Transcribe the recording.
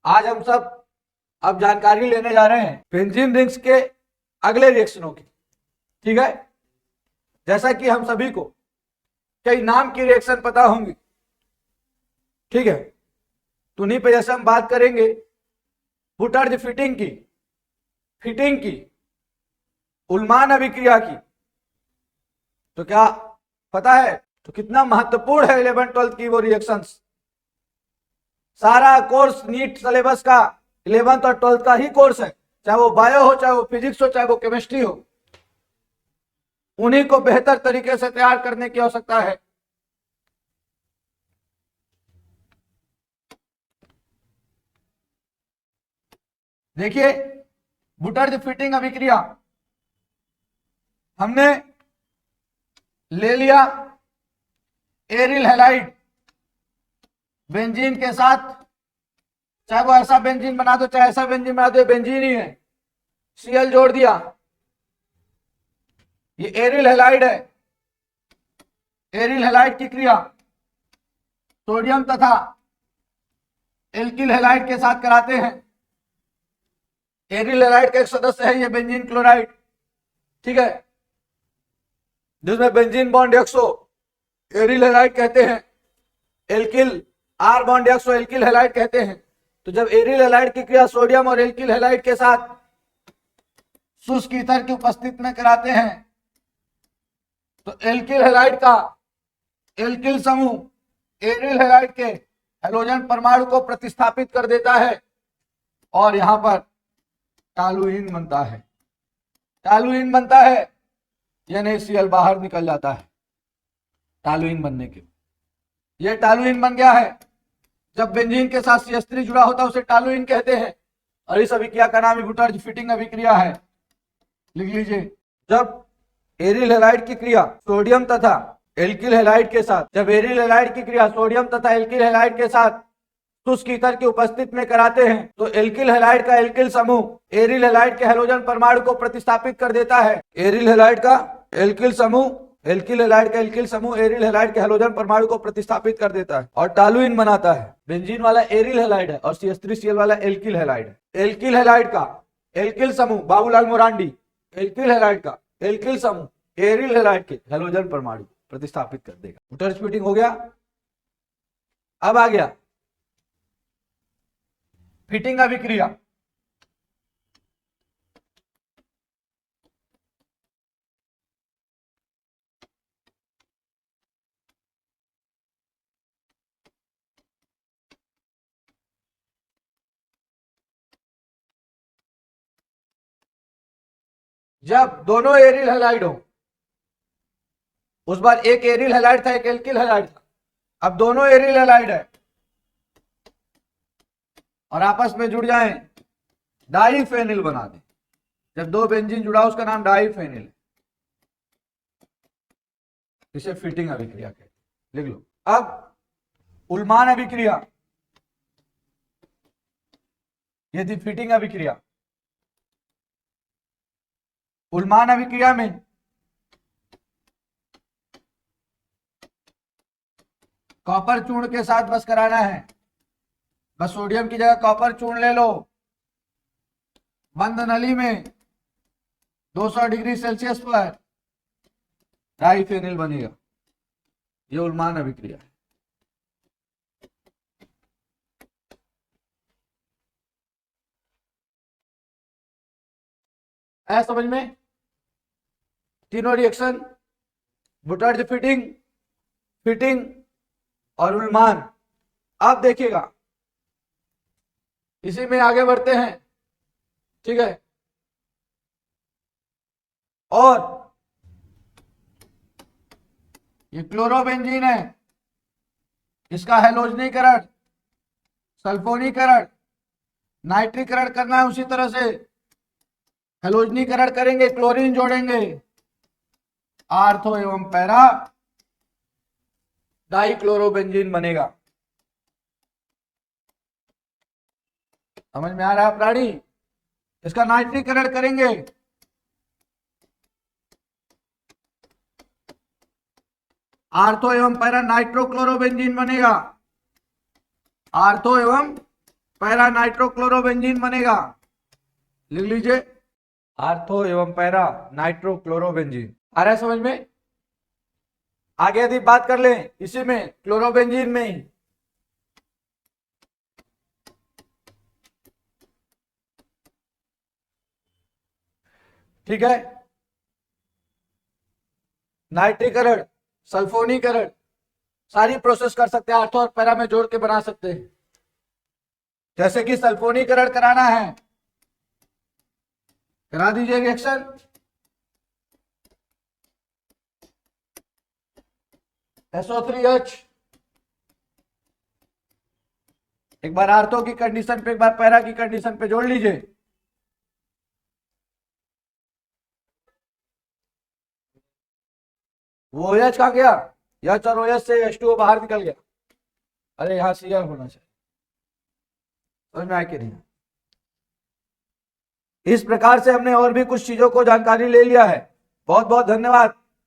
आज हम सब अब जानकारी लेने जा रहे हैं बेंजीन रिंग्स के अगले रिएक्शनों की। ठीक है, जैसा कि हम सभी को कई नाम की रिएक्शन पता होंगी। ठीक है, तो उन्हीं पे जैसे हम बात करेंगे वुटर्ज फिटिंग की, उल्मान अभिक्रिया की, तो क्या पता है तो कितना महत्वपूर्ण है 11 12 की वो रिएक्शंस। सारा कोर्स नीट सिलेबस का 11th और 12th का ही कोर्स है, चाहे वो बायो हो, चाहे वो फिजिक्स हो, चाहे वो केमिस्ट्री हो, उन्हीं को बेहतर तरीके से तैयार करने की आवश्यकता है। देखिए, वुटर्ज फिटिंग अभिक्रिया हमने ले लिया एरिल हैलाइड बेंजीन के साथ, चाहे वो ऐसा बेंजीन बना दो चाहे ऐसा बेंजीन बना दो, बेंजीन ही है। Cl जोड़ दिया, ये एरिल हैलाइड है। एरिल हैलाइड की क्रिया सोडियम तथा एल्किल हैलाइड के साथ कराते हैं। एरिल हैलाइड का एक सदस्य है ये बेंजीन क्लोराइड। ठीक है, जिसमें बेंजीन बॉन्ड एक्सो एरिल हैलाइड कहते हैं, एल्किल आर बॉन्ड एक्सो एल्किल हैलाइड कहते हैं। तो जब एरिल हैलाइड की क्रिया सोडियम और एल्किल हैलाइड के साथ शुष्क ईथर की उपस्थिति में कराते हैं तो एल्किल हैलाइड का एल्किल समूह एरिल हैलाइड के हैलोजन परमाणु को प्रतिस्थापित कर देता है और यहां पर टॉलुइन बनता है। टॉलुइन बनता है यानी Cl बाहर निकल जाता है। टॉलुइन बनने के ये टॉलुइन बन गया है। जब बेंजीन के साथ CH3 जुड़ा होता है उसे टॉलुइन कहते हैं और इस अभिक्रिया का नाम वुटर्ज फिटिंग अभिक्रिया है। लिख लीजिए, जब एरिल हैलाइड की क्रिया सोडियम तथा एल्किल हैलाइड के साथ, जब एरिल हैलाइड की क्रिया सोडियम तथा एल्किल हैलाइड के साथ शुष्क ईथर की उपस्थिति में कराते हैं तो एल्किल हैलाइड का एल्किल समूह एरिल हैलाइड के हैलोजन परमाणु को प्रतिस्थापित कर देता है। एरिल हैलाइड का एल्किल समूह एल्किल हैलाइड का एल्किल समूह एरिल हैलाइड के हैलोजन परमाणु को प्रतिस्थापित कर देता है और टॉलुइन बनाता है। बेंजीन वाला एरिल हैलाइड है और CH3Cl वाला एल्किल हैलाइड है। एल्किल हैलाइड का एल्किल समूह बाबूलाल मोरांडी, एल्किल हैलाइड का एल्किल समूह एरिल हैलाइड के हैलोजन परमाणु प्रतिस्थापित कर देगा। वुटर्ज फिटिंग हो गया। अब आ गया फिटिंग अभिक्रिया। जब दोनों एरिल हैलाइड हो, उस बार एक एरिल हैलाइड था एक एल्किल हैलाइड था, अब दोनों एरिल हैलाइड है और आपस में जुड़ जाएं, डाइफेनिल बना दें। जब दो बेंजीन जुड़ा उसका नाम डाइफेनिल है, इसे फिटिंग अभिक्रिया कहते हैं। लिख लो। अब उल्मान अभिक्रिया, ये थी फिटिंग अभिक्रिया। उल्मान अभिक्रिया में कॉपर चूर्ण के साथ बस कराना है, बस सोडियम की जगह कॉपर चूर्ण ले लो। बंद नली में 200 डिग्री सेल्सियस पर डाइफेनिल बनेगा। ये उल्मान अभिक्रिया है। है समझ में? तीनों रिएक्शन वुटर्ज फिटिंग और उल्मान। अब देखिएगा, इसी में आगे बढ़ते हैं। ठीक है, और ये क्लोरोबेंजीन है, इसका हैलोजनीकरण सल्फोनीकरण नाइट्रीकरण करना है। उसी तरह से हैलोजनीकरण करेंगे, क्लोरीन जोड़ेंगे, आर्थो एवं पैरा डाइक्लोरोबेंजीन बनेगा। समझ में आ रहा है प्राणी? इसका नाइट्रीकरण करेंगे, आर्थो एवं पैरा नाइट्रोक्लोरोबेंजीन बनेगा। आर्थो एवं पैरा नाइट्रोक्लोरोबेंजीन बनेगा। लिख लीजिए, आर्थो एवं पैरा नाइट्रोक्लोरोबेंजीन। आ रहा है समझ में? आगे यदि बात कर लें इसी में, क्लोरोबेंजीन में ही, ठीक है, नाइट्रीकरण, सल्फोनीकरण, सारी प्रोसेस कर सकते हैं, आर्थो और पैरा में जोड़ के बना सकते हैं। जैसे कि सल्फोनीकरण कराना है, करा दीजिए रिएक्शन। SO3H, एक बार आर्थो की कंडीशन पे, एक बार पैरा की कंडीशन पे जोड़ लीजिए। वो OH कहाँ गया? H और OH से H2O बाहर निकल गया। अरे यहाँ Cl होना चाहिए। समझ में आया कि नहीं? इस प्रकार से हमने और भी कुछ चीजों को जानकारी ले लिया है। बहुत बहुत धन्यवाद।